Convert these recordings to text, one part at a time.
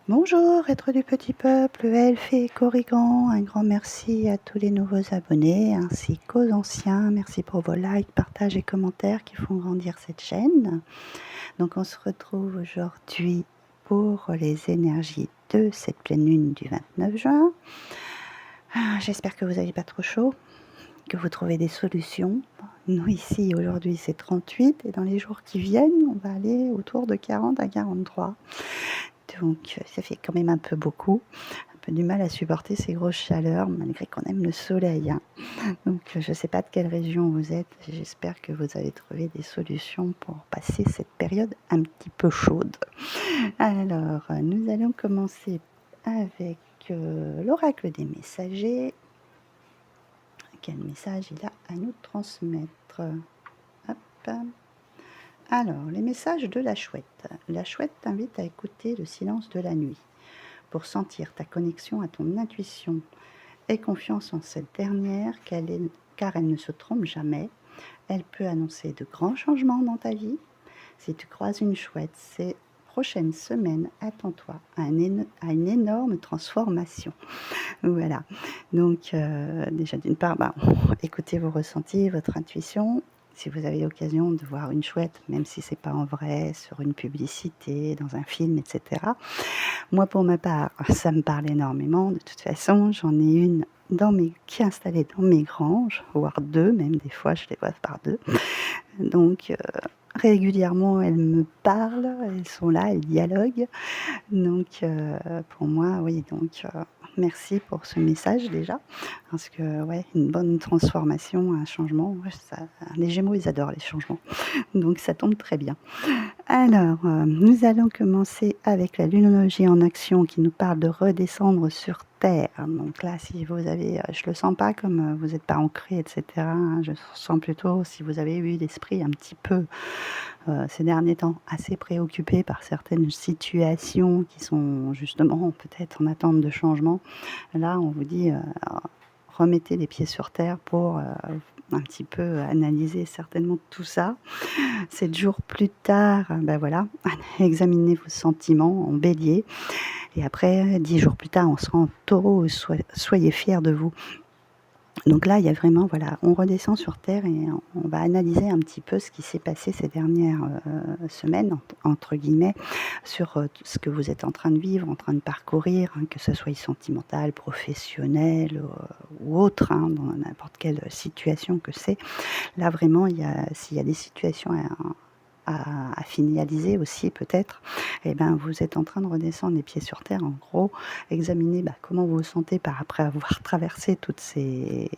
Bonjour, êtres du petit peuple, elfes et corrigans, un grand merci à tous les nouveaux abonnés ainsi qu'aux anciens. Merci pour vos likes, partages et commentaires qui font grandir cette chaîne. Donc on se retrouve aujourd'hui pour les énergies de cette pleine lune du 29 juin. J'espère que vous n'avez pas trop chaud, que vous trouvez des solutions. Nous ici aujourd'hui c'est 38 et dans les jours qui viennent on va aller autour de 40 à 43. Donc ça fait quand même un peu beaucoup, un peu du mal à supporter ces grosses chaleurs malgré qu'on aime le soleil, hein. Donc je ne sais pas de quelle région vous êtes, j'espère que vous avez trouvé des solutions pour passer cette période un petit peu chaude. Alors nous allons commencer avec l'oracle des messagers. Quel message il a à nous transmettre? Hop. Alors, les messages de la chouette. La chouette t'invite à écouter le silence de la nuit pour sentir ta connexion à ton intuition. Aie confiance en cette dernière car elle ne se trompe jamais. Elle peut annoncer de grands changements dans ta vie. Si tu croises une chouette ces prochaines semaines, attends-toi à une énorme transformation. Voilà. Donc, déjà d'une part, écoutez vos ressentis, votre intuition. Si vous avez l'occasion de voir une chouette, même si c'est pas en vrai, sur une publicité, dans un film, etc. Moi, pour ma part, ça me parle énormément. De toute façon, j'en ai une qui est installée dans mes granges, voire deux, même des fois, je les vois par deux. Donc, régulièrement, elles me parlent, elles sont là, elles dialoguent. Donc, pour moi, oui, donc merci pour ce message déjà, parce que ouais, une bonne transformation, un changement, ouais, les Gémeaux, ils adorent les changements, donc ça tombe très bien. Alors, nous allons commencer avec la lunologie en action qui nous parle de redescendre sur terre. Donc là, si vous avez, je le sens pas comme vous n'êtes pas ancré, etc., hein, je sens plutôt si vous avez eu l'esprit un petit peu ces derniers temps assez préoccupé par certaines situations qui sont justement peut-être en attente de changement. Là, on vous dit remettez les pieds sur terre pour un petit peu analyser certainement tout ça. 7 jours plus tard, voilà, examinez vos sentiments en bélier. Et après, 10 jours plus tard, on sera en taureau, soyez fiers de vous. Donc là, il y a vraiment, voilà, on redescend sur terre et on va analyser un petit peu ce qui s'est passé ces dernières semaines, entre guillemets, sur tout ce que vous êtes en train de vivre, en train de parcourir, hein, que ce soit sentimental, professionnel ou autre, hein, dans n'importe quelle situation que c'est. Là, vraiment, s'il y a des situations à finaliser aussi peut-être, et ben, vous êtes en train de redescendre les pieds sur terre, en gros, examiner comment vous vous sentez après avoir traversé toutes ces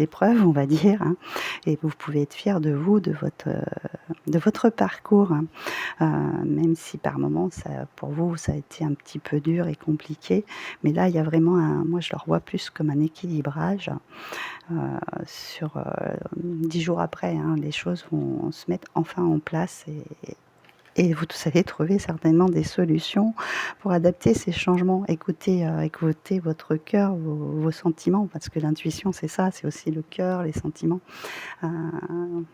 épreuves, on va dire, hein, et vous pouvez être fier de vous, de votre parcours, hein, même si par moments, pour vous, ça a été un petit peu dur et compliqué, mais là, il y a vraiment moi je le revois plus comme un équilibrage, sur 10 jours après, hein, les choses vont se mettre enfin en place et vous allez trouver certainement des solutions pour adapter ces changements. Écoutez votre cœur, vos sentiments, parce que l'intuition, c'est ça, c'est aussi le cœur, les sentiments.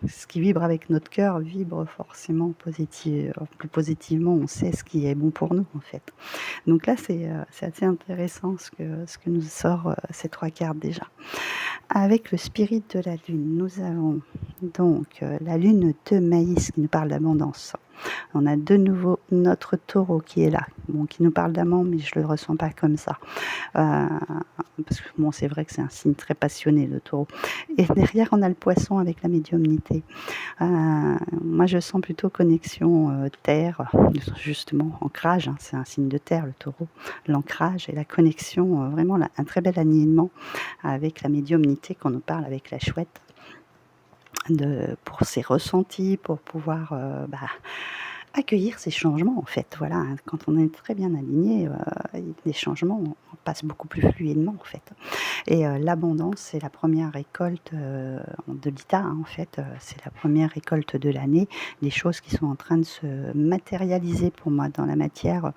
Ce qui vibre avec notre cœur vibre forcément plus positivement. On sait ce qui est bon pour nous, en fait. Donc là, c'est assez intéressant ce que nous sort ces 3 cartes déjà. Avec le spirit de la lune, nous avons donc la lune de maïs qui nous parle d'abondance. On a de nouveau notre taureau qui est là, qui nous parle d'amour, mais je ne le ressens pas comme ça. Parce que c'est vrai que c'est un signe très passionné, le taureau. Et derrière, on a le poisson avec la médiumnité. Moi, je sens plutôt connexion terre, justement, ancrage, hein, c'est un signe de terre, le taureau. L'ancrage et la connexion, vraiment un très bel alignement avec la médiumnité qu'on nous parle avec la chouette. Pour ses ressentis, pour pouvoir accueillir ces changements, en fait. Voilà, hein, quand on est très bien aligné, les changements passent beaucoup plus fluidement, en fait. Et l'abondance, c'est la première récolte de l'ITA, hein, en fait. C'est la première récolte de l'année. Les choses qui sont en train de se matérialiser pour moi dans la matière,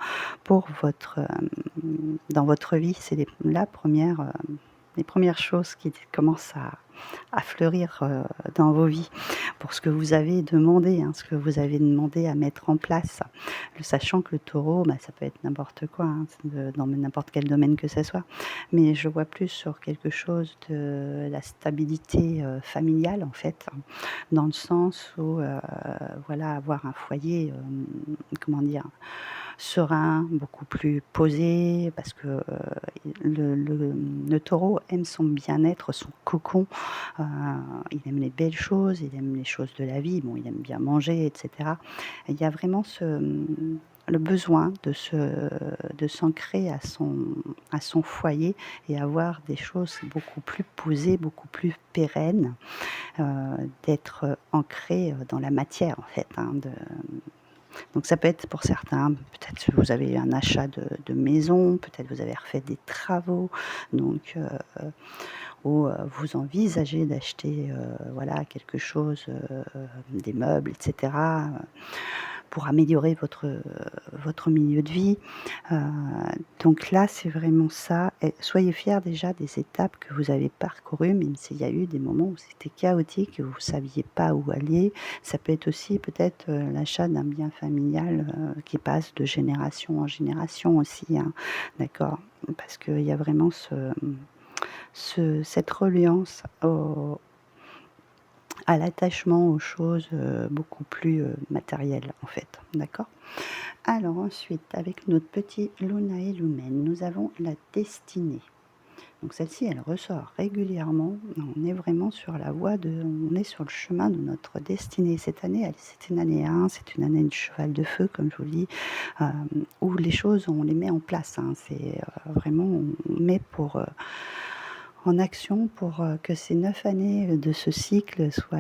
dans votre vie, c'est la première les premières choses qui commencent à fleurir, dans vos vies pour ce que vous avez demandé, hein, ce que vous avez demandé à mettre en place. Le sachant que le taureau, bah, ça peut être n'importe quoi, hein, dans n'importe quel domaine que ce soit. Mais je vois plus sur quelque chose de la stabilité, familiale en fait, hein, dans le sens où, voilà, avoir un foyer, comment dire? Serein, beaucoup plus posé parce que, le taureau aime son bien-être, son cocon, heu, il aime les belles choses, il aime les choses de la vie, bon, il aime bien manger et cetera. Il y a vraiment le besoin de s'ancrer à son foyer et avoir des choses beaucoup plus posées, beaucoup plus pérennes, heu, d'être ancré, dans la matière en fait, hein, donc ça peut être pour certains, peut-être que vous avez un achat de maison, peut-être vous avez refait des travaux, donc ou vous envisagez d'acheter, voilà quelque chose, des meubles et cetera, pour améliorer votre milieu de vie. Heu, donc là, c'est vraiment ça et soyez fiers déjà des étapes que vous avez parcourues, même s'il y a eu des moments où c'était chaotique et vous ne saviez pas où aller. Ça peut être aussi peut-être, l'achat d'un bien familial, qui passe de génération en génération aussi, hein, d'accord? Parce qu'il y a vraiment cette reliance à l'attachement aux choses, beaucoup plus, matérielles, en fait, d'accord? Alors ensuite, avec notre petit Lunae Lumen, nous avons la destinée. Donc celle-ci, elle ressort régulièrement. On est vraiment sur la voie on est sur le chemin de notre destinée. Cette année, c'est une année 1, c'est une année de cheval de feu, comme je vous le dis, où les choses, on les met en place, hein. C'est vraiment, on met en action pour que ces 9 années de ce cycle soient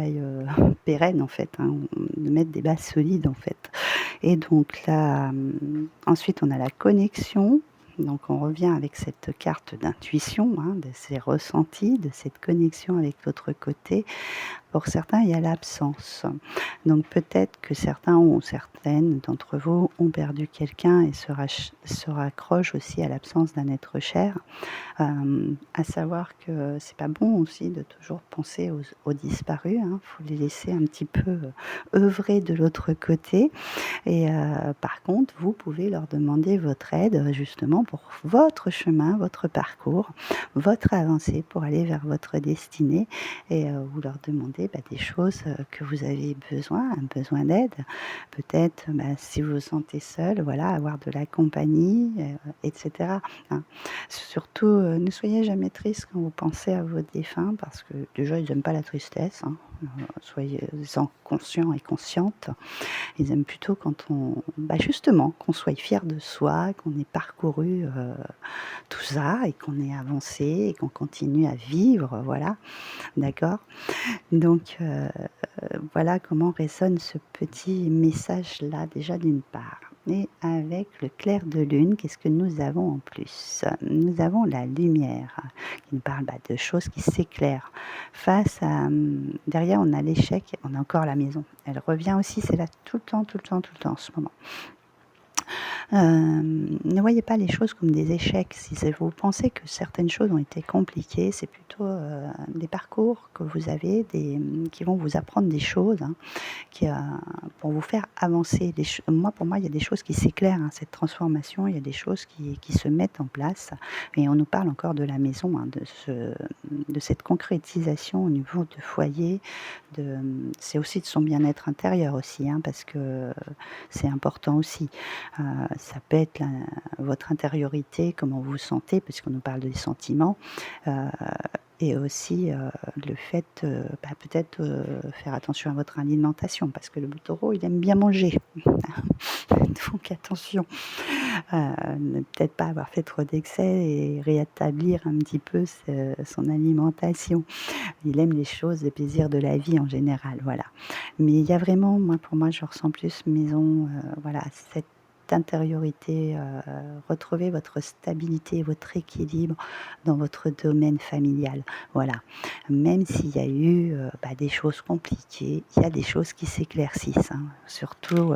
pérennes, en fait, hein, de mettre des bases solides, en fait. Et donc là, ensuite on a la connexion, donc on revient avec cette carte d'intuition, hein, de ces ressentis, de cette connexion avec l'autre côté. Pour certains, il y a l'absence. Donc peut-être que certains ou certaines d'entre vous ont perdu quelqu'un et se raccrochent aussi à l'absence d'un être cher. À savoir que c'est pas bon aussi de toujours penser aux disparus, hein. Faut les laisser un petit peu, œuvrer de l'autre côté et par contre, vous pouvez leur demander votre aide, justement pour votre chemin, votre parcours, votre avancée pour aller vers votre destinée et vous leur demandez, bah, des choses, que vous avez besoin, un besoin d'aide. Peut-être, bah, si vous vous sentez seul, voilà, avoir de la compagnie, et cetera, hein. Surtout, ne soyez jamais triste quand vous pensez à vos défunts parce que déjà ils aiment pas la tristesse, hein, soyez-en conscients et conscientes. Ils aiment plutôt quand bah, justement, qu'on soit fier de soi, qu'on ait parcouru, tout ça et qu'on ait avancé et qu'on continue à vivre, voilà, d'accord? Donc voilà comment résonne ce petit message-là, déjà d'une part. Et avec le clair de lune, qu'est-ce que nous avons en plus? Nous avons la lumière qui nous parle, bah, de choses qui s'éclairent. Derrière on a l'échec, on a encore la maison. Elle revient aussi, c'est là tout le temps, tout le temps, tout le temps en ce moment. Ne voyez pas les choses comme des échecs. Si vous pensez que certaines choses ont été compliquées, c'est plutôt, des parcours que vous avez, qui vont vous apprendre des choses, hein, pour vous faire avancer. Pour moi, il y a des choses qui s'éclairent, hein, cette transformation, il y a des choses qui se mettent en place et on nous parle encore de la maison, hein, de cette concrétisation au niveau de foyer, c'est aussi de son bien-être intérieur aussi, hein, parce que c'est important aussi. Ça peut être votre intériorité, comment vous vous sentez, puisqu'on nous parle des sentiments, heu et aussi, le fait, bah, peut-être, faire attention à votre alimentation parce que le taureau, il aime bien manger. Donc attention, ne peut-être pas avoir fait trop d'excès et rétablir un petit peu son alimentation. Il aime les choses, les plaisirs de la vie en général, voilà. Mais il y a vraiment, pour moi, je ressens plus maison, voilà, cette intériorité, retrouver votre stabilité, votre équilibre dans votre domaine familial, voilà. Même s'il y a eu, bah, des choses compliquées, il y a des choses qui s'éclaircissent, hein. Surtout,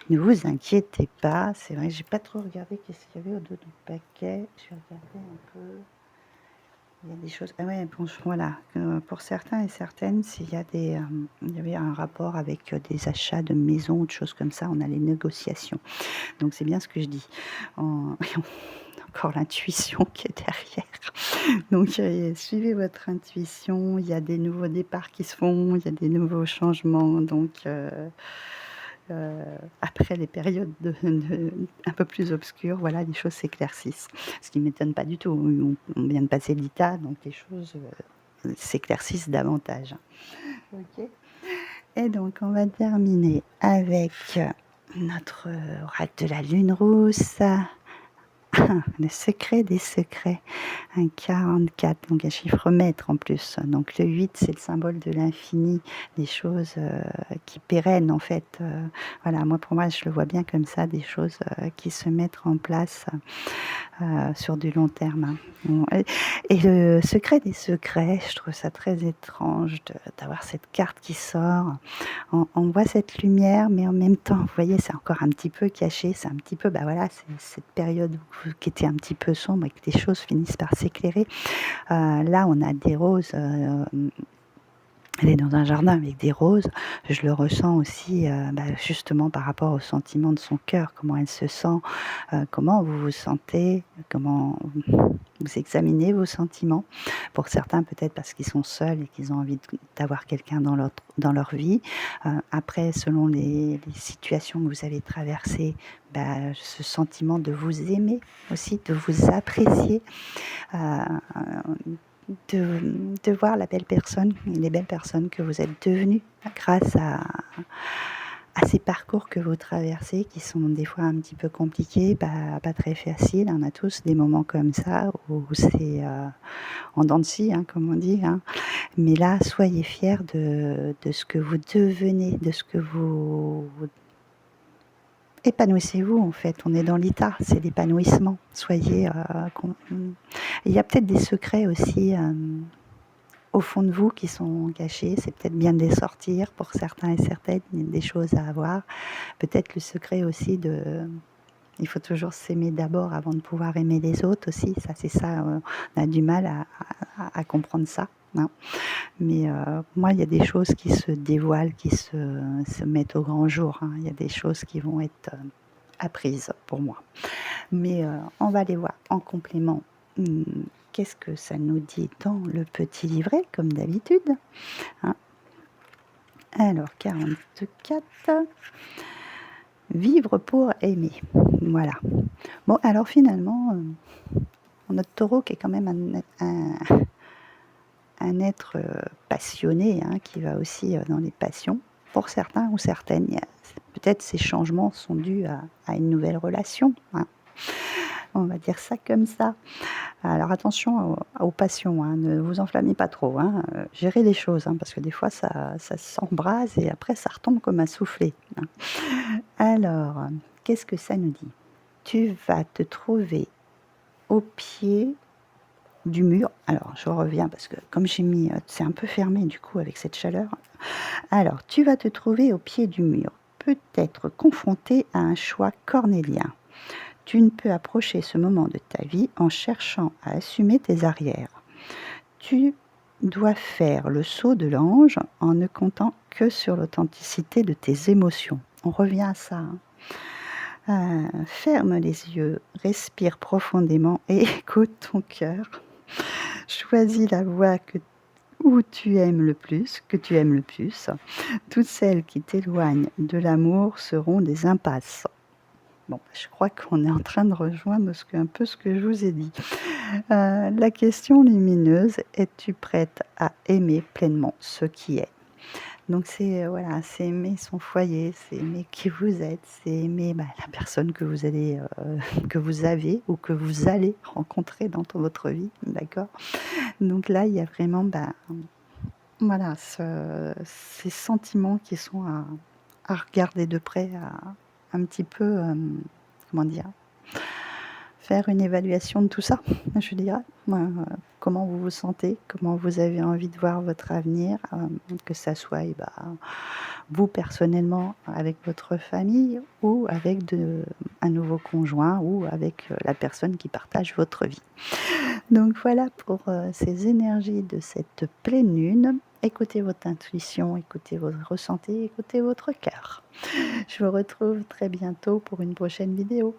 ne vous inquiétez pas, c'est vrai que j'ai pas trop regardé qu'est-ce qu'il y avait au dos du paquet. Je vais regarder un peu. Il y a des choses ah ouais, bon, voilà, pour certains et certaines, s'il y a il y avait un rapport avec, des achats de maisons ou de choses comme ça, on a les négociations. Donc c'est bien ce que je dis. En encore l'intuition qui est derrière. Donc suivez votre intuition, il y a des nouveaux départs qui se font, il y a des nouveaux changements donc après les périodes un peu plus obscures, voilà, les choses s'éclaircissent. Ce qui ne m'étonne pas du tout. On vient de passer l'ITA, donc les choses, s'éclaircissent davantage. OK. Et donc on va terminer avec, notre oracle de la lune rousse. Le secret des secrets, un 44, donc un chiffre maître en plus. Donc le 8, c'est le symbole de l'infini, des choses, qui pérennent en fait, voilà, moi pour moi, je le vois bien comme ça, des choses, qui se mettent en place, sur du long terme, hein. Bon et le secret des secrets, je trouve ça très étrange d'avoir cette carte qui sort. On voit cette lumière, mais en même temps, vous voyez, c'est encore un petit peu caché, c'est un petit peu, bah, voilà, c'est cette période qui était un petit peu sombre et que les choses finissent par s'éclairer. Là, on a des roses, elle est dans un jardin avec des roses. Je le ressens aussi, bah, justement par rapport au sentiment de son cœur, comment elle se sent, comment vous vous sentez, comment vous examinez vos sentiments. Pour certains, peut-être parce qu'ils sont seuls et qu'ils ont envie d'avoir quelqu'un dans leur vie. Après, selon les situations que vous avez traversées, bah, ce sentiment de vous aimer aussi, de vous apprécier, heu, de voir la belle personne, les belles personnes que vous êtes devenues grâce à ces parcours que vous traversez qui sont des fois un petit peu compliqués, pas très faciles. On a tous des moments comme ça où c'est, en dents de scie, hein, comme on dit, hein. Mais là, soyez fiers de ce que vous devenez, de ce que vous épanouissez-vous en fait. On est dans l'état, c'est l'épanouissement. Soyez, il y a peut-être des secrets aussi, au fond de vous qui sont cachés. C'est peut-être bien de les sortir pour certains et certaines, il y a des choses à avoir. Peut-être le secret aussi il faut toujours s'aimer d'abord avant de pouvoir aimer les autres aussi. Ça, c'est ça, on a du mal à comprendre ça, hein. Mais moi, il y a des choses qui se dévoilent, qui se mettent au grand jour, hein. Il y a des choses qui vont être, apprises pour moi. Mais on va les voir en complément. Mmh, qu'est-ce que ça nous dit dans le petit livret, comme d'habitude, hein? Alors 44, vivre pour aimer. Voilà. Bon, alors finalement, notre taureau qui est quand même un être, passionné, hein, qui va aussi, dans les passions. Pour certains ou certaines, peut-être ces changements sont dus à une nouvelle relation, hein. On va dire ça comme ça. Alors attention aux passions, hein, ne vous enflammez pas trop, hein, gérez les choses, hein, parce que des fois ça s'embrase et après ça retombe comme un soufflé, hein. Alors, qu'est-ce que ça nous dit? Tu vas te trouver au pied du mur. Alors je reviens parce que comme j'ai mis, c'est un peu fermé du coup avec cette chaleur. Alors tu vas te trouver au pied du mur, peut-être confronté à un choix cornélien. Tu ne peux approcher ce moment de ta vie en cherchant à assumer tes arrières. Tu dois faire le saut de l'ange en ne comptant que sur l'authenticité de tes émotions. On revient à ça, hein. Ferme les yeux, respire profondément et écoute ton cœur. Choisis la voie que tu aimes le plus. Toutes celles qui t'éloignent de l'amour seront des impasses. Bon, je crois qu'on est en train de rejoindre un peu ce que je vous ai dit. La question lumineuse, es-tu prête à aimer pleinement ce qui est? Donc c'est, voilà, c'est aimer son foyer, c'est aimer qui vous êtes, c'est aimer, bah, la personne que vous allez, que vous avez ou que vous allez rencontrer dans votre vie, d'accord? Donc là, il y a vraiment, bah, voilà, ces sentiments qui sont à regarder de près, à un petit peu, comment dire? faire une évaluation de tout ça, je dirais. Comment vous vous sentez, comment vous avez envie de voir votre avenir, que ça soit, vous personnellement avec votre famille ou avec un nouveau conjoint ou avec, la personne qui partage votre vie. Donc voilà pour, ces énergies de cette pleine lune. Écoutez votre intuition, écoutez votre ressenti, écoutez votre cœur. Je vous retrouve très bientôt pour une prochaine vidéo.